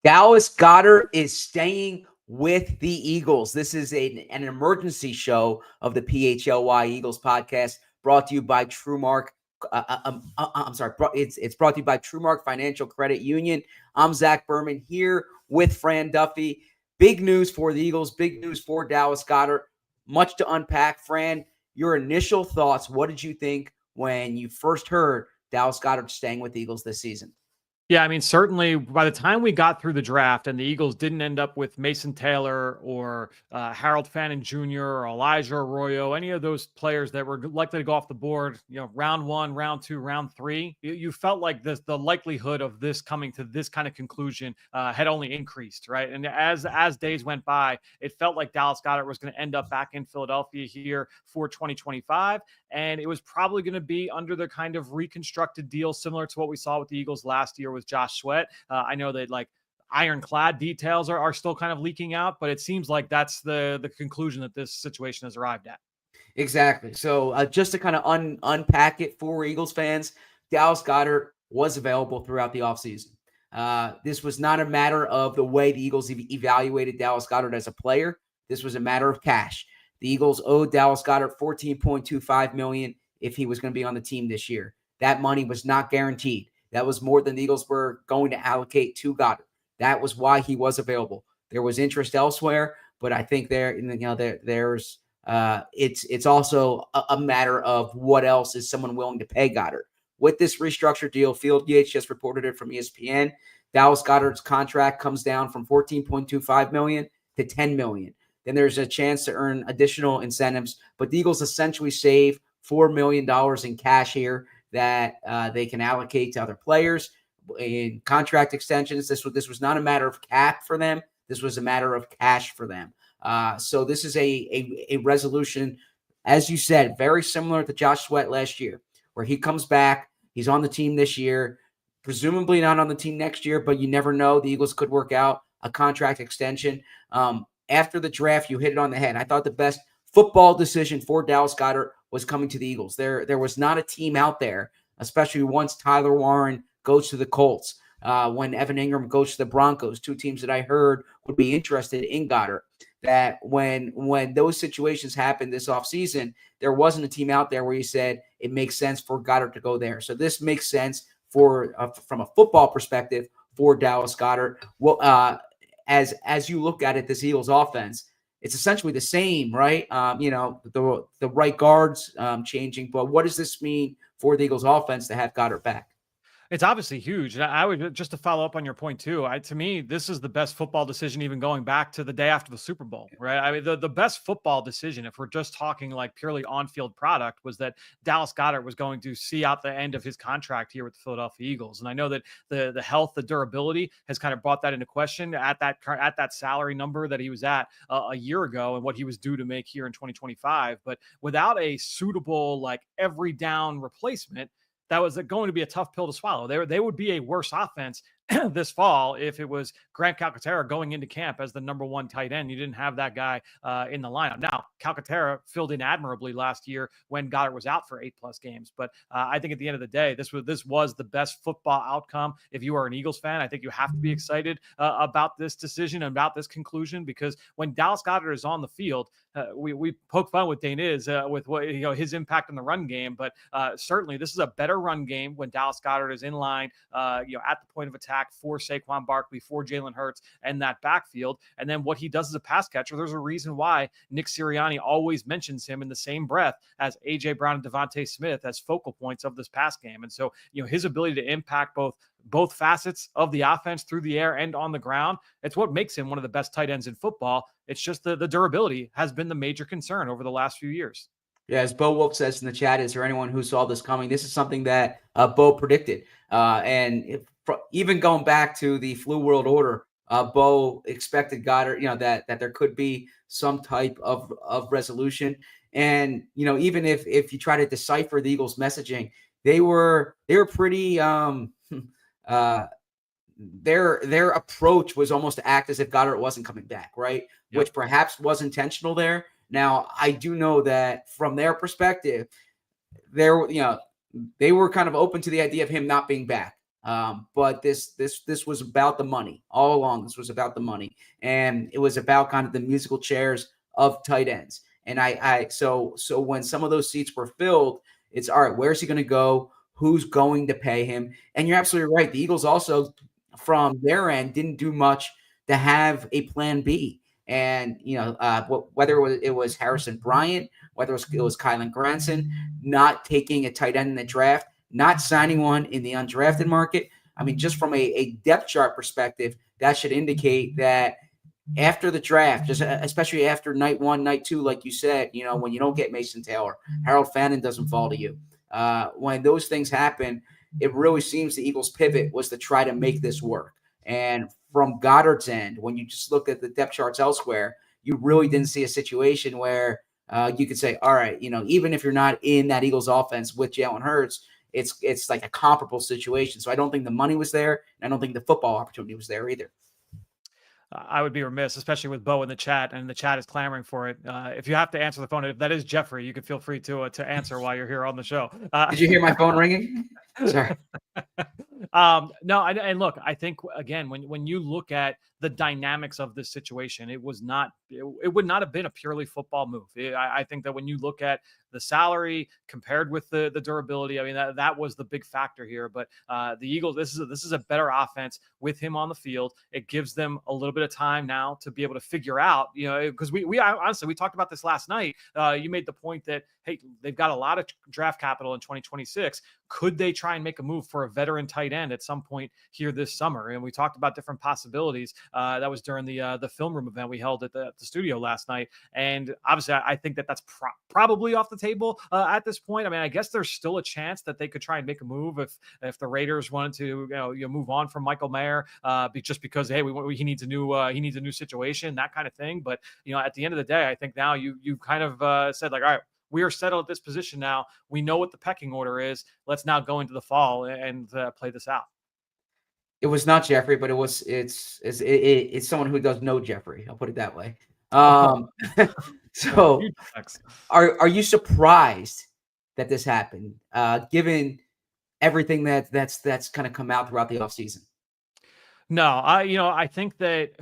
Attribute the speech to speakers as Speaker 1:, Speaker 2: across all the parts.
Speaker 1: Dallas Goedert is staying with the Eagles. This is an emergency show of the PHLY Eagles podcast, brought to you by TrueMark. I'm sorry. It's brought to you by TrueMark Financial Credit Union. I'm Zach Berman here with Fran Duffy. Big news for the Eagles. Big news for Dallas Goedert. Much to unpack. Fran, your initial thoughts. What did you think when you first heard Dallas Goedert staying with the Eagles this season?
Speaker 2: Yeah, I mean, certainly by the time we got through the draft and the Eagles didn't end up with Mason Taylor or Harold Fannin Jr. or Elijah Arroyo, any of those players that were likely to go off the board, round 1, round 2, round 3, you felt like the likelihood of this coming to this kind of conclusion had only increased, right? And as days went by, it felt like Dallas Goedert was going to end up back in Philadelphia here for 2025. And it was probably going to be under the kind of reconstructed deal similar to what we saw with the Eagles last year with Josh Sweat. I know that ironclad details are still kind of leaking out, but it seems like that's the conclusion that this situation has arrived at.
Speaker 1: Exactly. So just to kind of unpack it for Eagles fans, Dallas Goedert was available throughout the offseason. This was not a matter of the way the Eagles evaluated Dallas Goedert as a player. This was a matter of cash. The Eagles owed Dallas Goedert $14.25 million if he was going to be on the team this year. That money was not guaranteed. That was more than the Eagles were going to allocate to Goedert. That was why he was available. There was interest elsewhere, but I think there's it's also a matter of what else is someone willing to pay Goedert. With this restructured deal, Field Yates just reported it from ESPN. Dallas Goedert's contract comes down from $14.25 million to $10 million. Then there's a chance to earn additional incentives, but the Eagles essentially save $4 million in cash here that they can allocate to other players in contract extensions. This was not a matter of cap for them. This was a matter of cash for them. So this is a resolution, as you said, very similar to Josh Sweat last year, where he comes back. He's on the team this year, presumably not on the team next year, but you never know. The Eagles could work out a contract extension. After the draft, you hit it on the head. I thought the best football decision for Dallas Goedert was coming to the Eagles. There was not a team out there, especially once Tyler Warren goes to the Colts, when Evan Ingram goes to the Broncos, two teams that I heard would be interested in Goedert, that when those situations happened this offseason, there wasn't a team out there where you said it makes sense for Goedert to go there. So this makes sense for from a football perspective for Dallas Goedert. Well, as you look at it, this Eagles offense, it's essentially the same, right? The right guards changing, but what does this mean for the Eagles offense to have Goedert back?
Speaker 2: It's obviously huge. And I would, just to follow up on your point too, to me, this is the best football decision, even going back to the day after the Super Bowl, right? I mean, the best football decision, if we're just talking like purely on-field product, was that Dallas Goedert was going to see out the end of his contract here with the Philadelphia Eagles. And I know that the health, the durability has kind of brought that into question at that salary number that he was at a year ago and what he was due to make here in 2025. But without a suitable, like, every down replacement, that was going to be a tough pill to swallow. They would be a worse offense this fall if it was Grant Calcaterra going into camp as the number 1 tight end. You didn't have that guy in the lineup. Now, Calcaterra filled in admirably last year when Goedert was out for 8+ games. But I think at the end of the day, this was the best football outcome. If you are an Eagles fan, I think you have to be excited about this decision and about this conclusion, because when Dallas Goedert is on the field, we poke fun with Dane with what his impact on the run game, but certainly this is a better run game when Dallas Goedert is in line, at the point of attack for Saquon Barkley, for Jalen Hurts, and that backfield. And then what he does as a pass catcher, there's a reason why Nick Sirianni always mentions him in the same breath as A.J. Brown and Devontae Smith as focal points of this pass game. And so, his ability to impact both facets of the offense through the air and on the ground, it's what makes him one of the best tight ends in football. It's just the durability has been the major concern over the last few years.
Speaker 1: Yeah, as Bo Wolf says in the chat, is there anyone who saw this coming? This is something that Bo predicted. Even going back to the flu world order, Bo expected Goedert, that there could be some type of resolution. And, even if you try to decipher the Eagles' messaging, they were pretty their approach was almost to act as if Goedert wasn't coming back, right? Yep. Which perhaps was intentional there. Now, I do know that from their perspective, they were kind of open to the idea of him not being back. But this was about the money all along. This was about the money, and it was about kind of the musical chairs of tight ends. And so when some of those seats were filled, it's all right. Where's he going to go? Who's going to pay him? And you're absolutely right. The Eagles also, from their end, didn't do much to have a plan B. And whether it was Harrison Bryant, whether it was Kylan Granson, not taking a tight end in the draft, not signing one in the undrafted market. I mean, just from a depth chart perspective, that should indicate that after the draft, just especially after night 1, night 2, like you said, when you don't get Mason Taylor, Harold Fannin doesn't fall to you. When those things happen, it really seems the Eagles' pivot was to try to make this work. And from Goedert's end, when you just look at the depth charts elsewhere, you really didn't see a situation where you could say, all right, even if you're not in that Eagles offense with Jalen Hurts, it's like a comparable situation. So I don't think the money was there, and I don't think the football opportunity was there either.
Speaker 2: I would be remiss, especially with Bo in the chat, and the chat is clamoring for it. If you have to answer the phone, if that is Jeffrey, you can feel free to answer while you're here on the show.
Speaker 1: Did you hear my phone ringing? Sorry.
Speaker 2: No, and look, I think again, when you look at the dynamics of this situation, it would not have been a purely football move. I think that when you look at the salary compared with the durability, I mean, that was the big factor here. But the Eagles, this is a better offense with him on the field. It gives them a little bit of time now to be able to figure out, because we honestly, we talked about this last night. You made the point that, hey, they've got a lot of draft capital in 2026. Could they try and make a move for a veteran tight end at some point here this summer? And we talked about different possibilities. That was during the film room event we held at the studio last night. And obviously, I think that's probably off the table at this point. I mean, I guess there's still a chance that they could try and make a move if the Raiders wanted to move on from Michael Mayer, just because, hey, he needs a new situation, that kind of thing. But at the end of the day, I think now you kind of said, like, all right, we are settled at this position now. We know what the pecking order is. Let's now go into the fall and play this out.
Speaker 1: It was not Jeffrey, but it's someone who does know Jeffrey. I'll put it that way. So are you surprised that this happened, given everything that's kind of come out throughout the offseason?
Speaker 2: No, I think that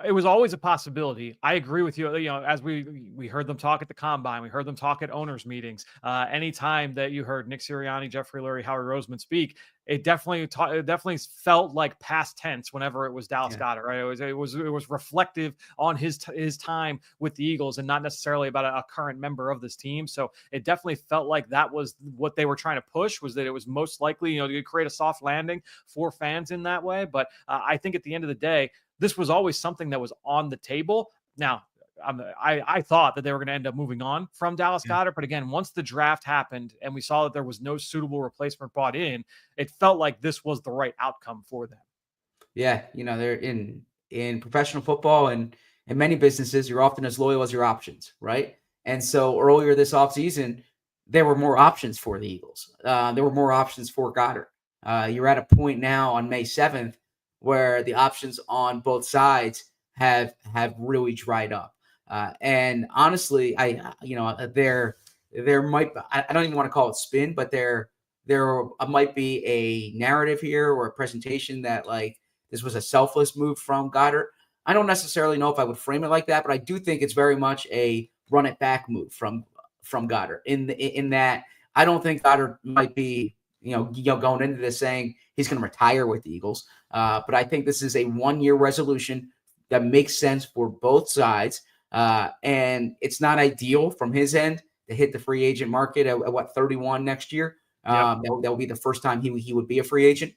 Speaker 2: it was always a possibility. I agree with you. As we heard them talk at the combine, we heard them talk at owners' meetings. Anytime that you heard Nick Sirianni, Jeffrey Lurie, Howie Roseman speak, it definitely felt like past tense whenever it was Dallas Goedert. Right? It was reflective on his time with the Eagles and not necessarily about a current member of this team. So it definitely felt like that was what they were trying to push, was that it was most likely to create a soft landing for fans in that way. But I think at the end of the day, this was always something that was on the table. Now, I thought that they were going to end up moving on from Dallas Goedert. But again, once the draft happened and we saw that there was no suitable replacement brought in, it felt like this was the right outcome for them.
Speaker 1: Yeah. They're in professional football and in many businesses, you're often as loyal as your options, right? And so earlier this offseason, there were more options for the Eagles. There were more options for Goedert. You're at a point now on May 7th where the options on both sides have really dried up. And honestly, there might, I don't even want to call it spin, but there might be a narrative here or a presentation that like this was a selfless move from Goedert. I don't necessarily know if I would frame it like that, but I do think it's very much a run it back move from Goedert in that I don't think Goedert might be, going into this saying he's going to retire with the Eagles. But I think this is a 1-year resolution that makes sense for both sides. And it's not ideal from his end to hit the free agent market at 31 next year. That will be the first time he would be a free agent.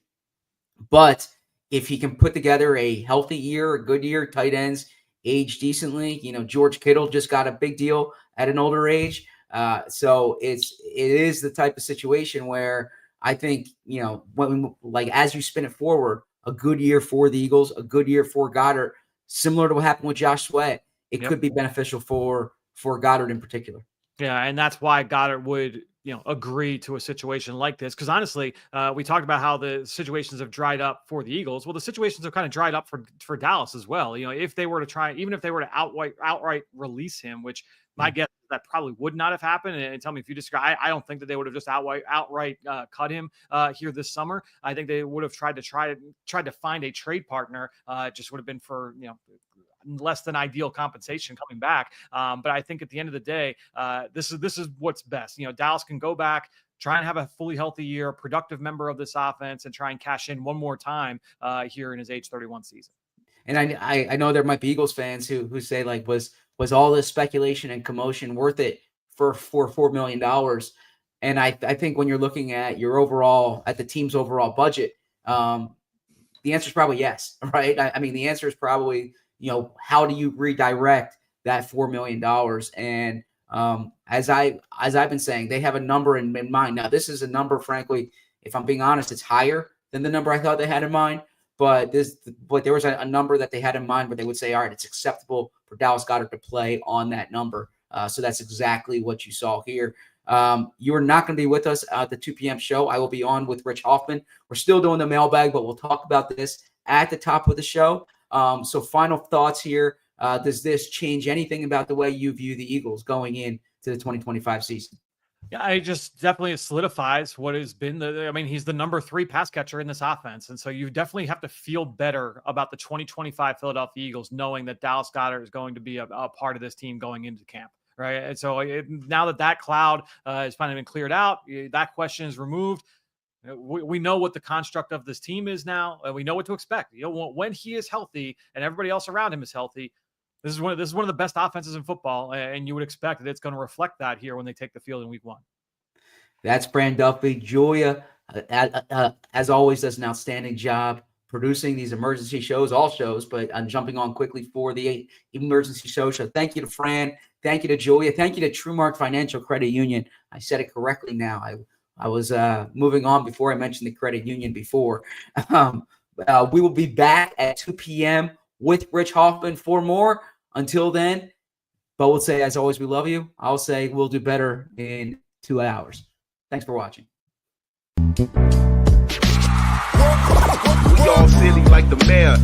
Speaker 1: But if he can put together a healthy year, a good year, tight ends age decently, George Kittle just got a big deal at an older age. So it is the type of situation where I think, as you spin it forward, a good year for the Eagles, a good year for Goedert, similar to what happened with Josh Sweat, it could be beneficial for Goedert in particular.
Speaker 2: Yeah, and that's why Goedert would, agree to a situation like this. Because honestly, we talked about how the situations have dried up for the Eagles. Well, the situations have kind of dried up for Dallas as well. If they were to try, even if they were to outright release him, which my guess that probably would not have happened. And tell me if you disagree. I don't think that they would have just outright cut him here this summer. I think they would have tried to find a trade partner. It just would have been for, less than ideal compensation coming back. But I think at the end of the day, this is what's best. Dallas can go back, try and have a fully healthy year, productive member of this offense, and try and cash in one more time here in his age 31 season.
Speaker 1: And I know there might be Eagles fans who say, like, was all this speculation and commotion worth it for $4 million? And I think when you're looking at the team's overall budget, the answer is probably yes, right? I mean, the answer is probably, how do you redirect that $4 million? And as I've been saying, they have a number in mind. Now, this is a number, frankly, if I'm being honest, it's higher than the number I thought they had in mind. But there was a number that they had in mind, but they would say, all right, it's acceptable for Dallas Goedert to play on that number. So that's exactly what you saw here. You are not going to be with us at the 2 p.m. show. I will be on with Rich Hoffman. We're still doing the mailbag, but we'll talk about this at the top of the show. So final thoughts here. Does this change anything about the way you view the Eagles going into the 2025 season?
Speaker 2: Yeah, it just definitely solidifies what has been he's the number 3 pass catcher in this offense. And so you definitely have to feel better about the 2025 Philadelphia Eagles, knowing that Dallas Goedert is going to be a part of this team going into camp. Right. And so now that cloud has finally been cleared out, that question is removed. We know what the construct of this team is now, and we know what to expect. When he is healthy and everybody else around him is healthy, this is one of the best offenses in football, and you would expect that it's going to reflect that here when they take the field in week 1. That's
Speaker 1: Fran Duffy. Julia, as always, does an outstanding job producing these emergency shows, all shows, but I'm jumping on quickly for the emergency show. So thank you to Fran. Thank you to Julia. Thank you to TrueMark Financial Credit Union. I said it correctly now. I was moving on before I mentioned the credit union before. We will be back at 2 p.m. with Rich Hoffman for more. Until then, Bo will say, as always, we love you. I'll say we'll do better in 2 hours. Thanks for watching.
Speaker 3: We all silly like the mayor.